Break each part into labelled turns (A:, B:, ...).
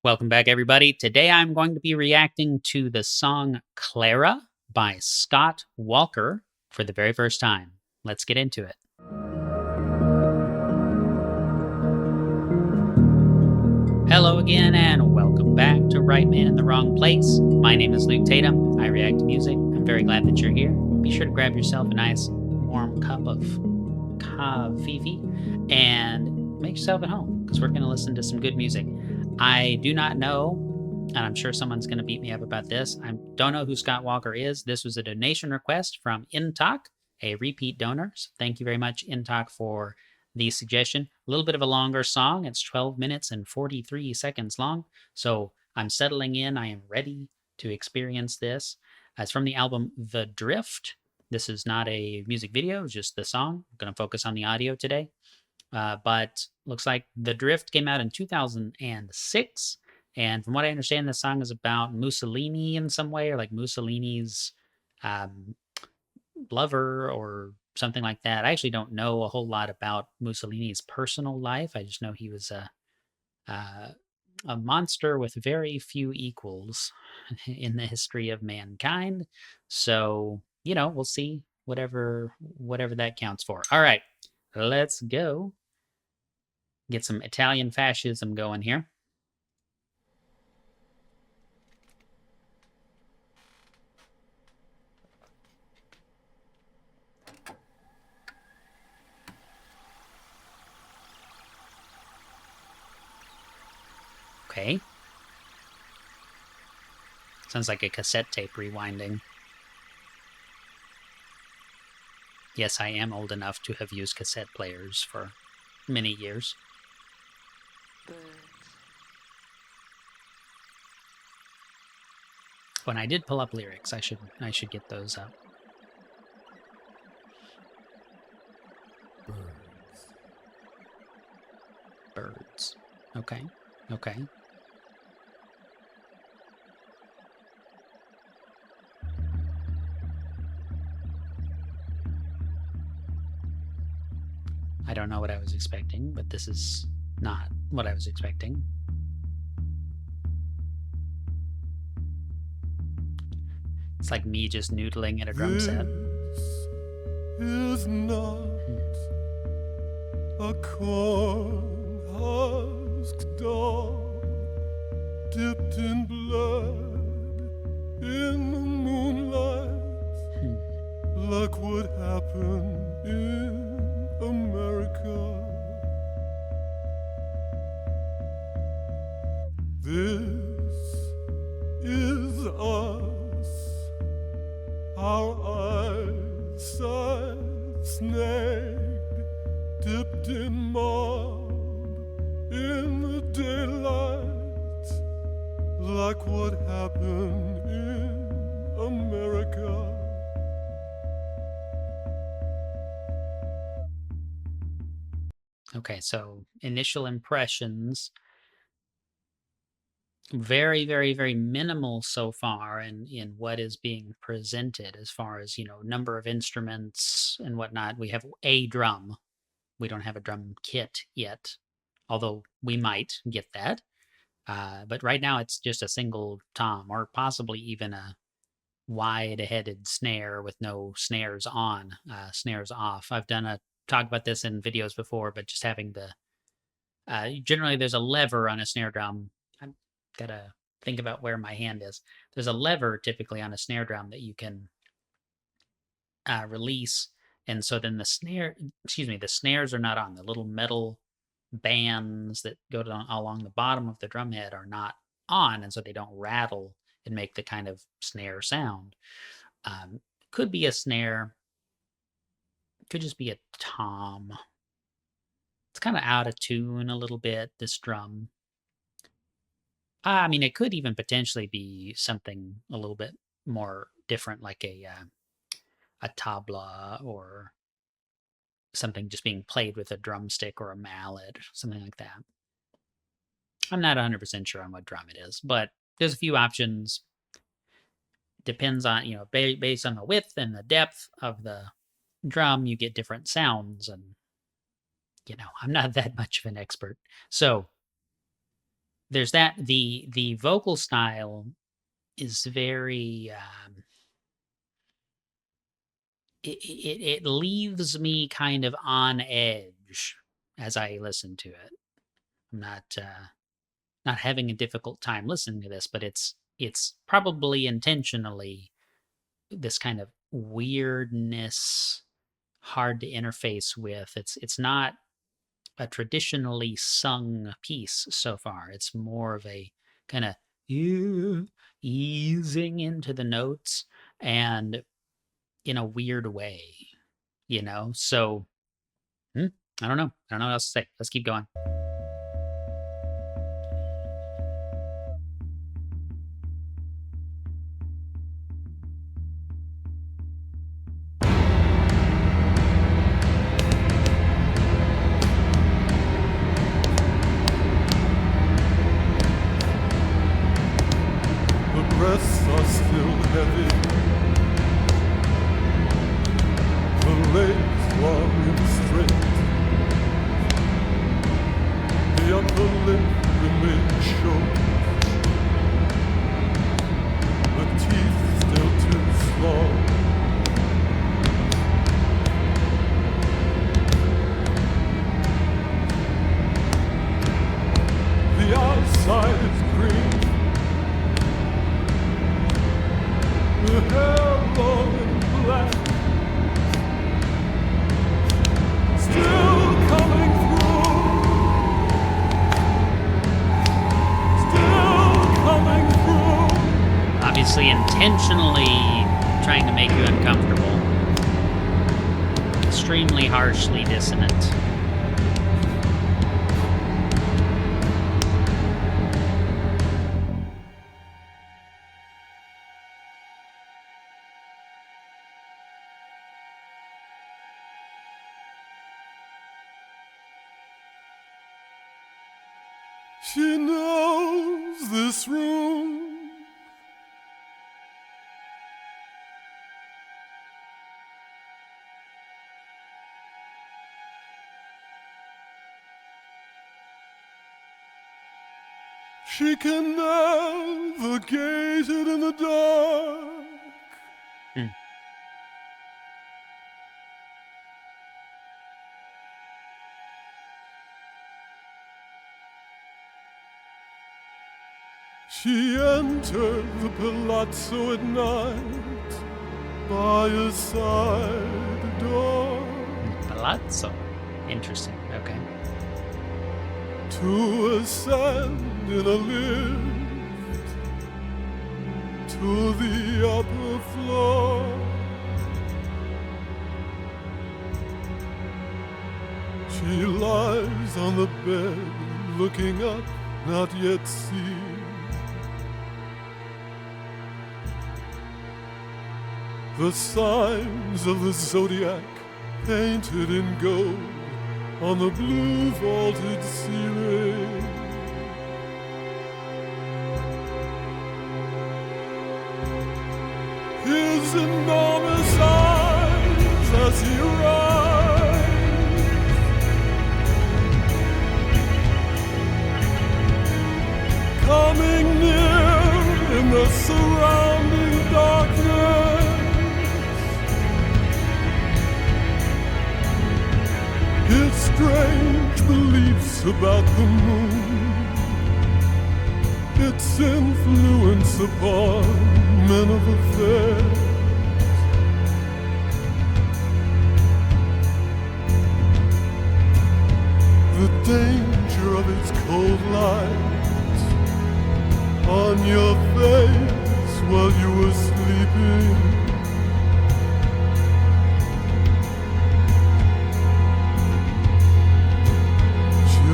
A: Welcome back, everybody. Today I'm going to be reacting to the song Clara by Scott Walker for the very first time. Let's get into it. Hello again, and welcome back to Right Man in the Wrong Place. My name is Luke Tatum. I react to music. I'm very glad that you're here. Be sure to grab yourself a nice warm cup of coffee and make yourself at home because we're going to listen to some good music. I do not know, and I'm sure someone's going to beat me up about this. I don't know who Scott Walker is. This was a donation request from Intoc, a repeat donor. So thank you very much, Intoc, for the suggestion. A little bit of a longer song. It's 12 minutes and 43 seconds long. So I'm settling in. I am ready to experience this. It's from the album The Drift. This is not a music video, just the song. I'm going to focus on the audio today. But looks like The Drift came out in 2006. And from what I understand, the song is about Mussolini in some way, or like Mussolini's lover or something like that. I actually don't know a whole lot about Mussolini's personal life. I just know he was a monster with very few equals in the history of mankind. So, we'll see whatever that counts for. All right, let's go. Get some Italian fascism going here. Okay. Sounds like a cassette tape rewinding. Yes, I am old enough to have used cassette players for many years. When I did pull up lyrics, I should get those up. Birds. Okay. Okay. I don't know what I was expecting, but this is not what I was expecting. It's like me just noodling at a drum set.
B: This is not a corn-husked dog dipped in blood in the moonlight, like what happened in America. This is us, our eyesight snagged, dipped in mud in the daylight, like what happened in America.
A: Okay, so initial impressions, very, very, very minimal so far in what is being presented as far as, number of instruments and whatnot. We have a drum. We don't have a drum kit yet, although we might get that. But right now it's just a single tom, or possibly even a wide-headed snare with no snares on, snares off. I've talked about this in videos before, but just having the generally there's a lever on a snare drum. I've got to think about where my hand is. There's a lever typically on a snare drum that you can release, and so then the snares are not on. The little metal bands that go along the bottom of the drum head are not on, and so they don't rattle and make the kind of snare sound. Could be a snare, could just be a tom. It's kind of out of tune a little bit, this drum. I mean, it could even potentially be something a little bit more different, like a tabla, or something just being played with a drumstick or a mallet, something like that. I'm not 100% sure on what drum it is, but there's a few options. Depends on, based on the width and the depth of the drum, you get different sounds, and I'm not that much of an expert. So there's that. The vocal style is very, it leaves me kind of on edge as I listen to it. I'm not having a difficult time listening to this, but it's probably intentionally this kind of weirdness, hard to interface with. It's not a traditionally sung piece so far. It's more of a kind of easing into the notes and in a weird way, you know? So, I don't know. I don't know what else to say. Let's keep going.
B: The breaths are still heavy. The legs long and straight. The upper lip remains short. The teeth still too small. The outside is green. The hair long and black. Still coming through. Still coming through.
A: Obviously, intentionally trying to make you uncomfortable. Extremely harshly dissonant.
B: She knows this room. She can navigate it in the dark. She entered the palazzo at night by a side door
A: Palazzo. Interesting. Okay.
B: to ascend in a lift to the upper floor. She lies on the bed looking up, not yet seen. The signs of the zodiac painted in gold on the blue vaulted ceiling. His enormous eyes as he rides, coming near in the surrounding darkness. His strange beliefs about the moon, its influence upon men of affairs. The danger of its cold light on your face while you were sleeping.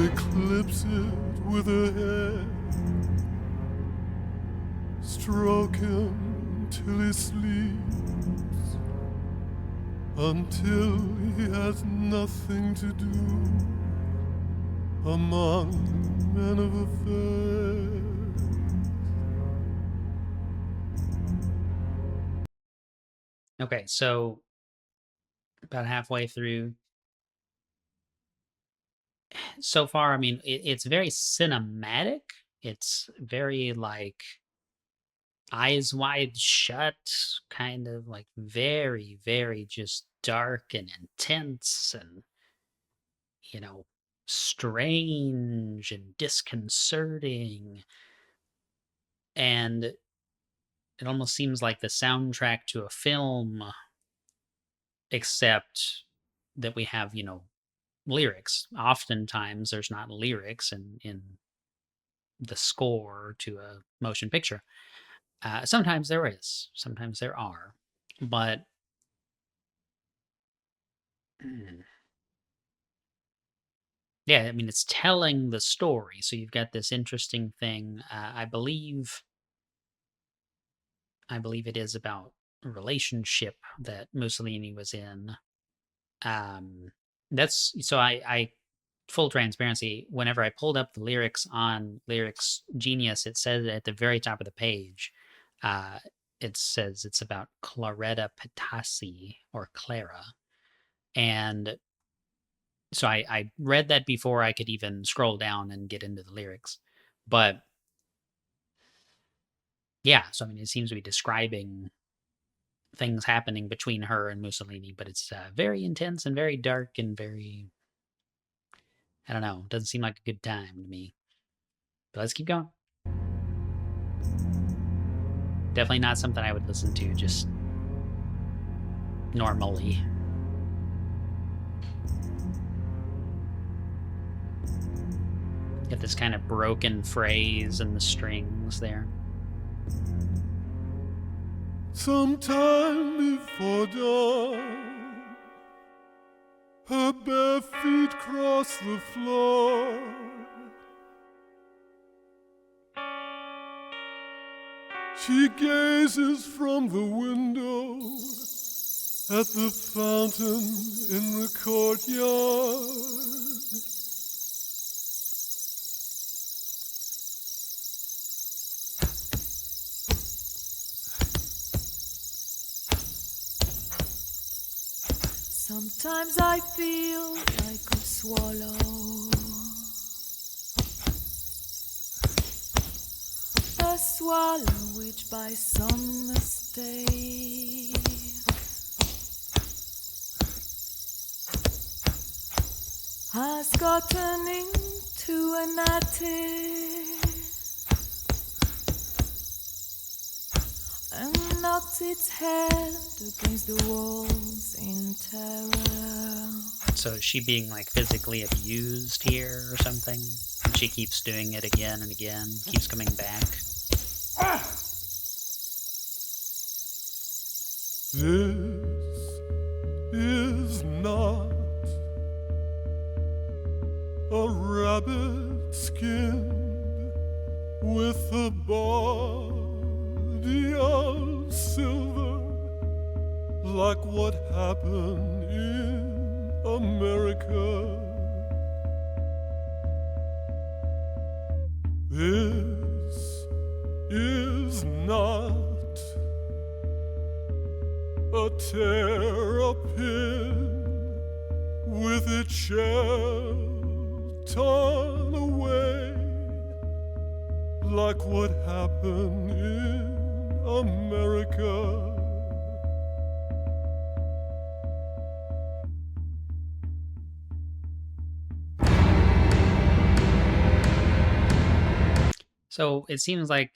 B: Eclipse it with her hand, stroke him till he sleeps, until he has nothing to do among men of affairs.
A: Okay, so about halfway through. So far, I mean, it's very cinematic, It's very like eyes wide shut, kind of like very, very just dark and intense and, you know, strange and disconcerting. And it almost seems like the soundtrack to a film, except that we have, lyrics. Oftentimes there's not lyrics in the score to a motion picture. Sometimes there is, sometimes there are, but yeah, I mean, it's telling the story. So you've got this interesting thing. I believe it is about a relationship that Mussolini was in. Um, that's so I full transparency. Whenever I pulled up the lyrics on Lyrics Genius, it said at the very top of the page, uh, it says it's about Claretta Pitassi or Clara, and so I read that before I could even scroll down and get into the lyrics. But yeah, so I mean, it seems to be describing things happening between her and Mussolini, but it's very intense and very dark and very, I don't know, doesn't seem like a good time to me. But let's keep going. Definitely not something I would listen to just normally. Get this kind of broken phrase and the strings there.
B: Sometime before dawn, her bare feet cross the floor. She gazes from the window at the fountain in the courtyard.
C: Sometimes I feel like a swallow, a swallow which by some mistake has gotten into an attic and knocks its head against the walls in terror.
A: So is she being like physically abused here or something? And she keeps doing it again and again, keeps coming back.
B: This is not a rabbit skinned with a body of silver, like what happened in America. This is not a terrapin with its shell torn away, like what happened in America.
A: So it seems like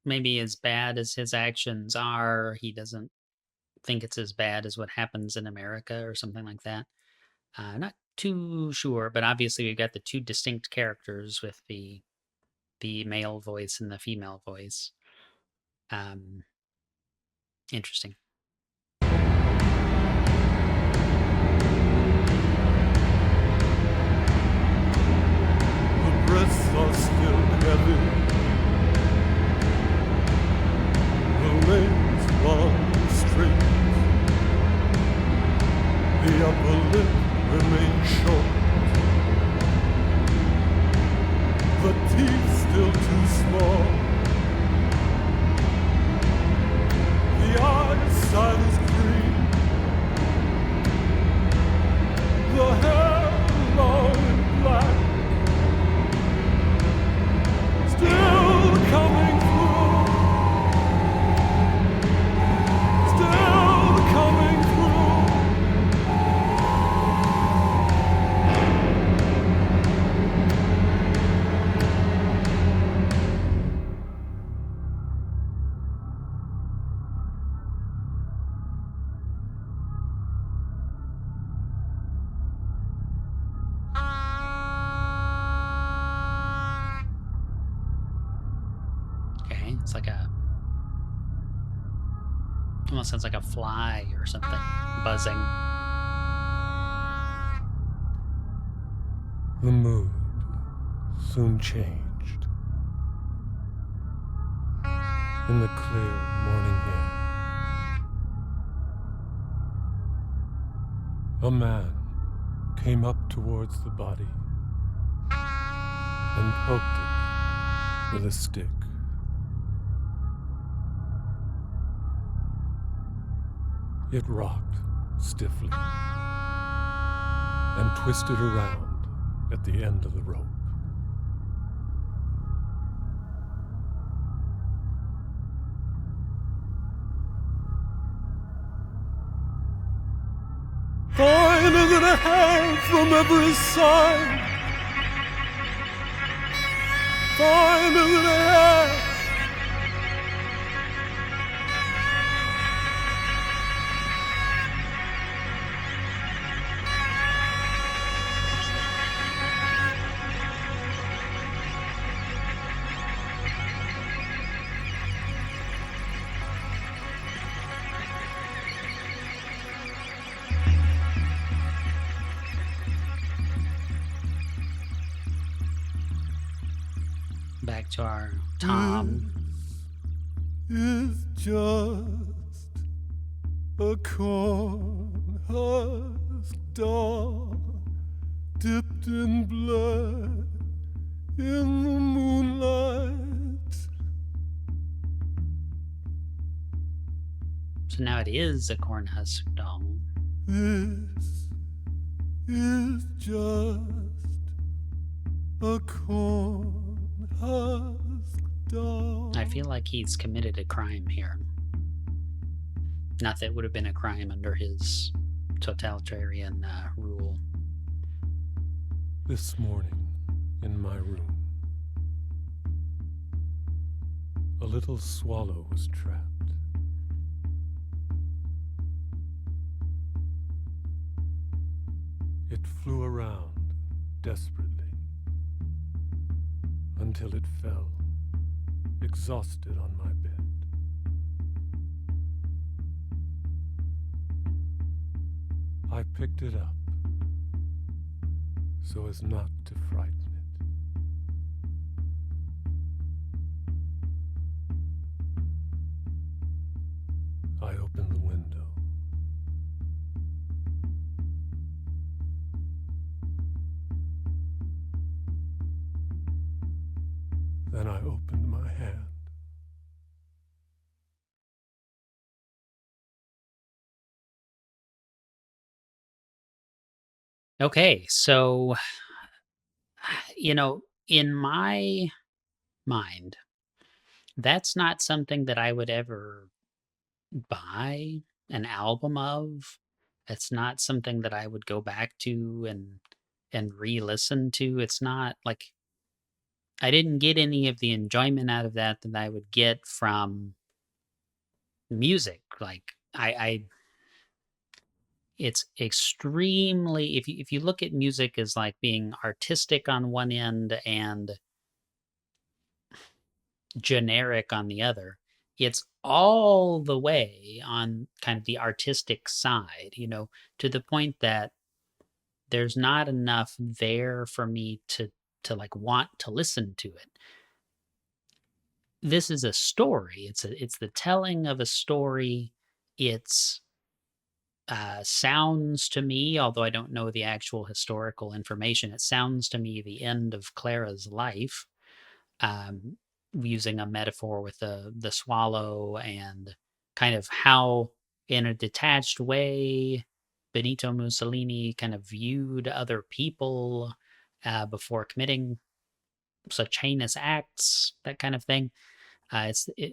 A: maybe as bad as his actions are, he doesn't think it's as bad as what happens in America or something like that. Not too sure, but obviously we've got the two distinct characters with the male voice and the female voice. Interesting.
B: The breaths are still heavy, the legs run straight, the upper lip remains short, the teeth still too small, the eyesight is green, the hair long and black,
A: Okay, it's like a almost sounds like a fly or something buzzing.
B: The mood soon changed. In the clear morning air, a man came up towards the body and poked it with a stick. It rocked stiffly and twisted around at the end of the rope. Finer than a hand from every side. Finer than a hand.
A: Back to our Tom.
B: Is just a corn husk dog dipped in blood in the moonlight.
A: So now it is a Cornhusk doll.
B: This is just a corn husk dog.
A: I feel like he's committed a crime here. Not that it would have been a crime under his totalitarian rule.
B: This morning, in my room, a little swallow was trapped. It flew around desperately until it fell, exhausted on my bed. I picked it up so as not to frighten it. I opened the window. Then I opened my hand.
A: Okay, so, in my mind, that's not something that I would ever buy an album of. It's not something that I would go back to and re-listen to. It's not like I didn't get any of the enjoyment out of that I would get from music. Like I it's extremely if you look at music as like being artistic on one end and generic on the other, it's all the way on kind of the artistic side, to the point that there's not enough there for me to like want to listen to it. This is a story. It's the telling of a story. It's sounds to me, although I don't know the actual historical information, it sounds to me the end of Clara's life, um, using a metaphor with the swallow and kind of how, in a detached way, Benito Mussolini kind of viewed other people before committing such heinous acts, that kind of thing.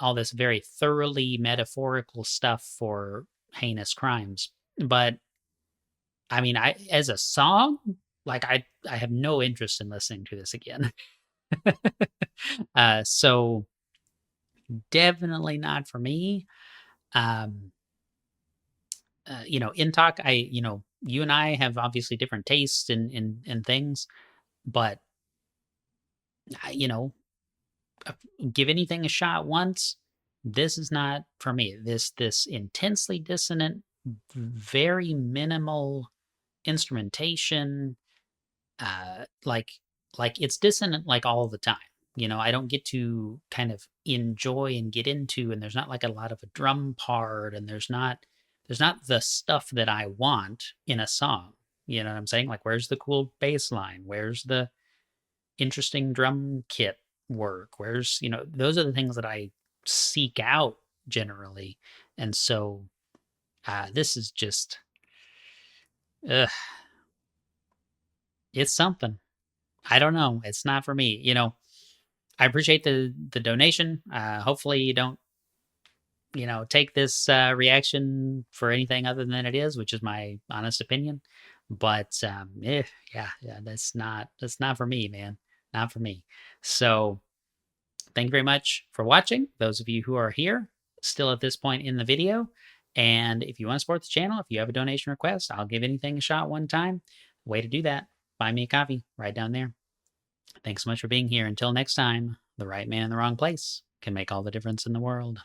A: All this very thoroughly metaphorical stuff for heinous crimes. But I mean, I as a song, like I have no interest in listening to this again. So definitely not for me. Um, Intoc, you and I have obviously different tastes in things, but I, give anything a shot once. This is not for me. This intensely dissonant, very minimal instrumentation, like it's dissonant like all the time. I don't get to kind of enjoy and get into, and there's not like a lot of a drum part, and there's not the stuff that I want in a song. You know what I'm saying? Like, where's the cool bass line? Where's the interesting drum kit work? Where's, those are the things that I seek out generally. And so this is just, ugh, it's something. I don't know. It's not for me. I appreciate the donation. Hopefully you don't, take this reaction for anything other than it is, which is my honest opinion. But yeah, that's not for me, man. Not for me. So thank you very much for watching. Those of you who are here still at this point in the video. And if you want to support the channel, if you have a donation request, I'll give anything a shot one time. Way to do that. Buy me a coffee right down there. Thanks so much for being here. Until next time, the right man in the wrong place can make all the difference in the world.